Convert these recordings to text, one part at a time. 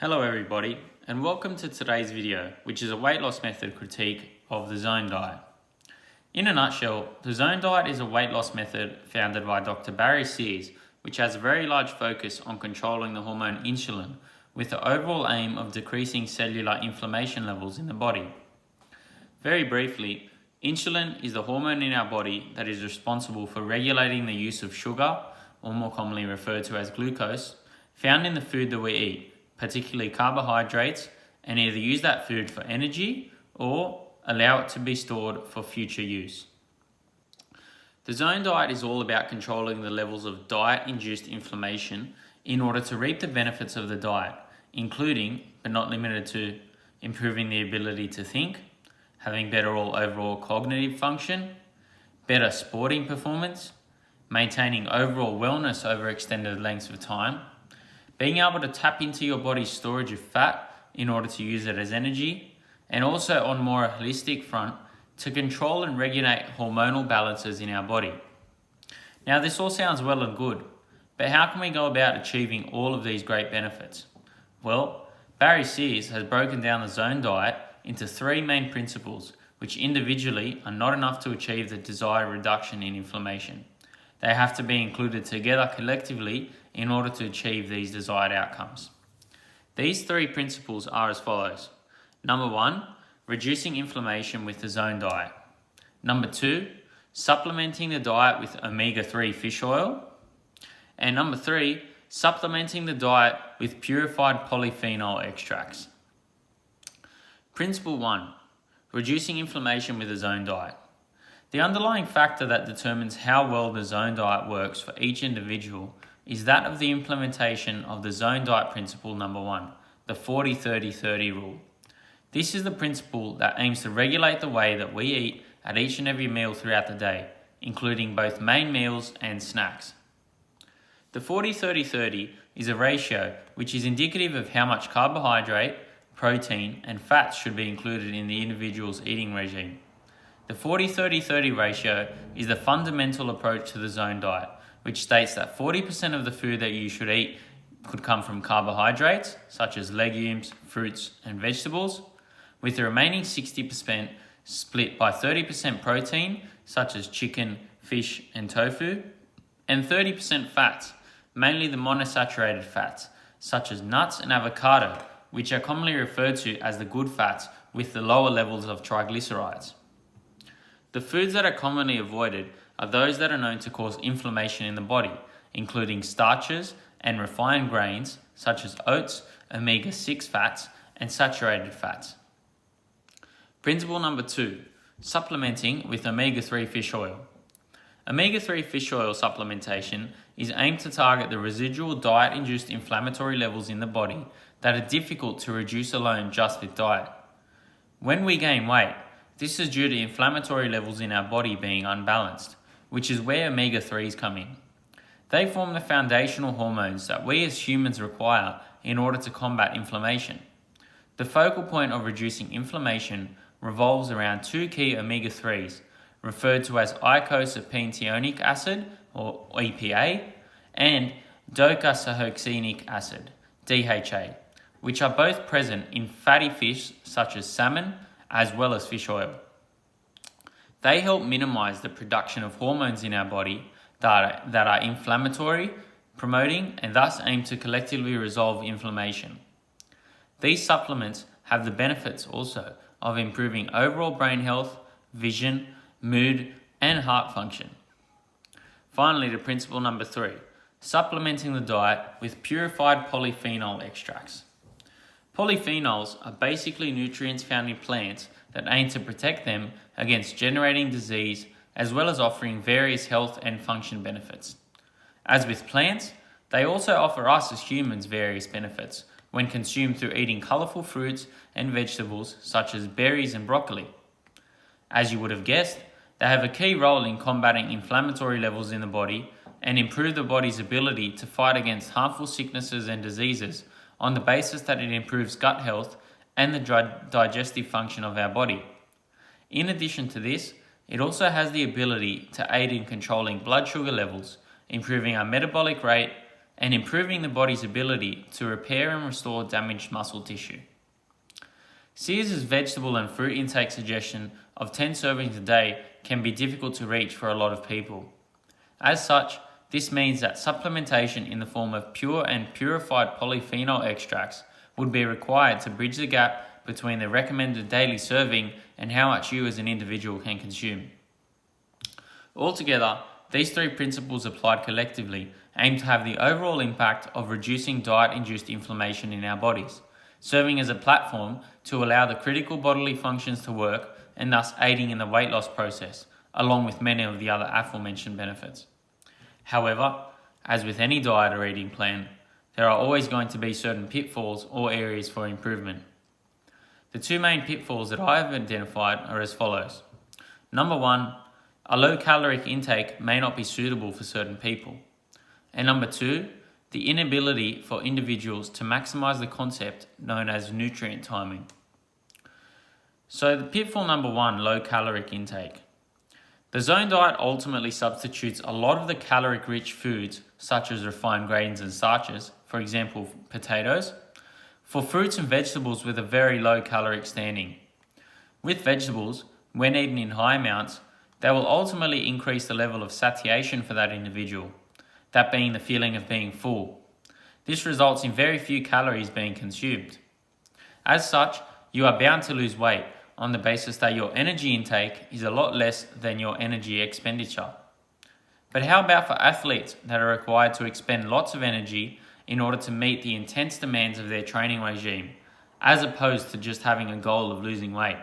Hello everybody, and welcome to today's video, which is a weight loss method critique of the Zone diet. In a nutshell, the Zone diet is a weight loss method founded by Dr. Barry Sears, which has a very large focus on controlling the hormone insulin, with the overall aim of decreasing cellular inflammation levels in the body. Very briefly, insulin is the hormone in our body that is responsible for regulating the use of sugar, or more commonly referred to as glucose, found in the food that we eat, particularly carbohydrates, and either use that food for energy or allow it to be stored for future use. The Zone diet is all about controlling the levels of diet-induced inflammation in order to reap the benefits of the diet, including, but not limited to, improving the ability to think, having better overall cognitive function, better sporting performance, maintaining overall wellness over extended lengths of time, being able to tap into your body's storage of fat in order to use it as energy, and also on more holistic front, to control and regulate hormonal balances in our body. Now this all sounds well and good, but how can we go about achieving all of these great benefits? Well, Barry Sears has broken down the Zone diet into three main principles, which individually are not enough to achieve the desired reduction in inflammation. They have to be included together collectively in order to achieve these desired outcomes. These three principles are as follows. Number 1, reducing inflammation with the Zone diet. Number 2, supplementing the diet with omega-3 fish oil. And number 3, supplementing the diet with purified polyphenol extracts. Principle 1, reducing inflammation with the Zone diet. The underlying factor that determines how well the Zone diet works for each individual is that of the implementation of the Zone diet principle number 1, the 40-30-30 rule. This is the principle that aims to regulate the way that we eat at each and every meal throughout the day, including both main meals and snacks. The 40-30-30 is a ratio which is indicative of how much carbohydrate, protein, and fats should be included in the individual's eating regime. The 40-30-30 ratio is the fundamental approach to the Zone diet, which states that 40% of the food that you should eat could come from carbohydrates, such as legumes, fruits, and vegetables, with the remaining 60% split by 30% protein, such as chicken, fish, and tofu, and 30% fats, mainly the monosaturated fats, such as nuts and avocado, which are commonly referred to as the good fats with the lower levels of triglycerides. The foods that are commonly avoided are those that are known to cause inflammation in the body, including starches and refined grains such as oats, omega-6 fats, and saturated fats. Principle number 2, supplementing with omega-3 fish oil. Omega-3 fish oil supplementation is aimed to target the residual diet-induced inflammatory levels in the body that are difficult to reduce alone just with diet. When we gain weight, this is due to inflammatory levels in our body being unbalanced, which is where omega-3s come in. They form the foundational hormones that we as humans require in order to combat inflammation. The focal point of reducing inflammation revolves around two key omega-3s, referred to as eicosapentaenoic acid, or EPA, and docosahexaenoic acid, DHA, which are both present in fatty fish such as salmon, as well as fish oil. They help minimize the production of hormones in our body that are inflammatory, promoting, and thus aim to collectively resolve inflammation. These supplements have the benefits also of improving overall brain health, vision, mood, and heart function. Finally, to principle number 3, supplementing the diet with purified polyphenol extracts. Polyphenols are basically nutrients found in plants that aim to protect them against generating disease, as well as offering various health and function benefits. As with plants, they also offer us as humans various benefits when consumed through eating colourful fruits and vegetables such as berries and broccoli. As you would have guessed, they have a key role in combating inflammatory levels in the body and improve the body's ability to fight against harmful sicknesses and diseases on the basis that it improves gut health and the digestive function of our body. In addition to this, it also has the ability to aid in controlling blood sugar levels, improving our metabolic rate, and improving the body's ability to repair and restore damaged muscle tissue. Sears' vegetable and fruit intake suggestion of 10 servings a day can be difficult to reach for a lot of people. As such, this means that supplementation in the form of pure and purified polyphenol extracts would be required to bridge the gap between the recommended daily serving and how much you as an individual can consume. Altogether, these three principles applied collectively aim to have the overall impact of reducing diet-induced inflammation in our bodies, serving as a platform to allow the critical bodily functions to work and thus aiding in the weight loss process, along with many of the other aforementioned benefits. However, as with any diet or eating plan, there are always going to be certain pitfalls or areas for improvement. The two main pitfalls that I have identified are as follows. Number one, a low caloric intake may not be suitable for certain people. And number two, the inability for individuals to maximize the concept known as nutrient timing. So the pitfall number one, low caloric intake. The zone diet ultimately substitutes a lot of the caloric-rich foods, such as refined grains and starches, for example potatoes, for fruits and vegetables with a very low caloric standing. With vegetables, when eaten in high amounts, they will ultimately increase the level of satiation for that individual, that being the feeling of being full. This results in very few calories being consumed. As such, you are bound to lose weight on the basis that your energy intake is a lot less than your energy expenditure. But how about for athletes that are required to expend lots of energy in order to meet the intense demands of their training regime, as opposed to just having a goal of losing weight?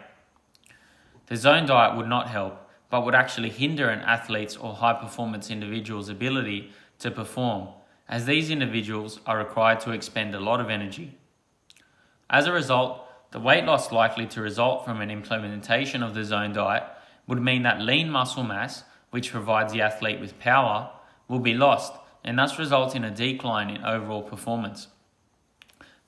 The zone diet would not help, but would actually hinder an athlete's or high-performance individual's ability to perform, as these individuals are required to expend a lot of energy. As a result, the weight loss likely to result from an implementation of the zone diet would mean that lean muscle mass, which provides the athlete with power, will be lost and thus result in a decline in overall performance.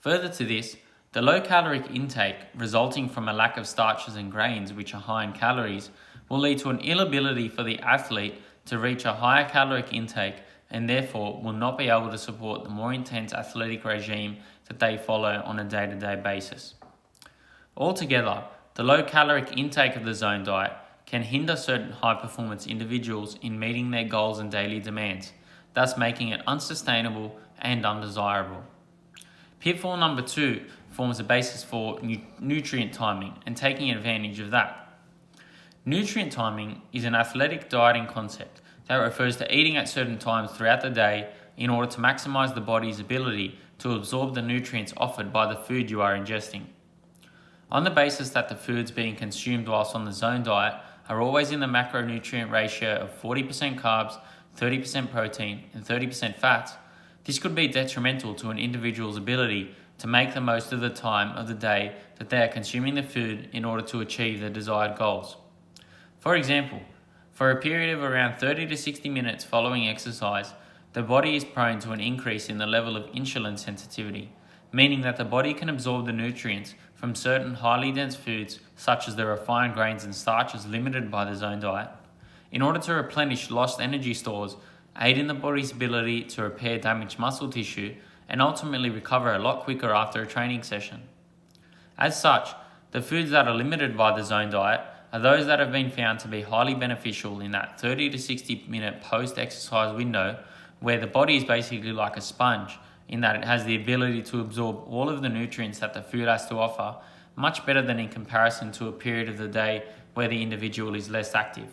Further to this, the low caloric intake resulting from a lack of starches and grains which are high in calories will lead to an inability for the athlete to reach a higher caloric intake and therefore will not be able to support the more intense athletic regime that they follow on a day-to-day basis. Altogether, the low caloric intake of the zone diet can hinder certain high-performance individuals in meeting their goals and daily demands, thus making it unsustainable and undesirable. Pitfall number two forms the basis for nutrient timing and taking advantage of that. Nutrient timing is an athletic dieting concept that refers to eating at certain times throughout the day in order to maximize the body's ability to absorb the nutrients offered by the food you are ingesting. On the basis that the foods being consumed whilst on the zone diet are always in the macronutrient ratio of 40% carbs, 30% protein, and 30% fats, this could be detrimental to an individual's ability to make the most of the time of the day that they are consuming the food in order to achieve their desired goals. For example, for a period of around 30 to 60 minutes following exercise, the body is prone to an increase in the level of insulin sensitivity, meaning that the body can absorb the nutrients from certain highly dense foods such as the refined grains and starches limited by the zone diet, in order to replenish lost energy stores, aid in the body's ability to repair damaged muscle tissue, and ultimately recover a lot quicker after a training session. As such, the foods that are limited by the zone diet are those that have been found to be highly beneficial in that 30 to 60 minute post-exercise window where the body is basically like a sponge in that it has the ability to absorb all of the nutrients that the food has to offer, much better than in comparison to a period of the day where the individual is less active.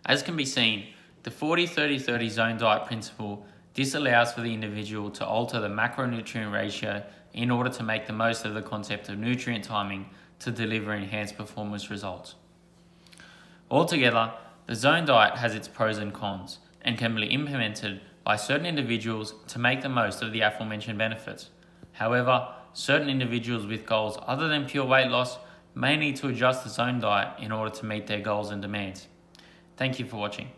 As can be seen, the 40-30-30 zone diet principle disallows for the individual to alter the macronutrient ratio in order to make the most of the concept of nutrient timing to deliver enhanced performance results. Altogether, the zone diet has its pros and cons and can be implemented by certain individuals to make the most of the aforementioned benefits. However, certain individuals with goals other than pure weight loss may need to adjust the zone diet in order to meet their goals and demands. Thank you for watching.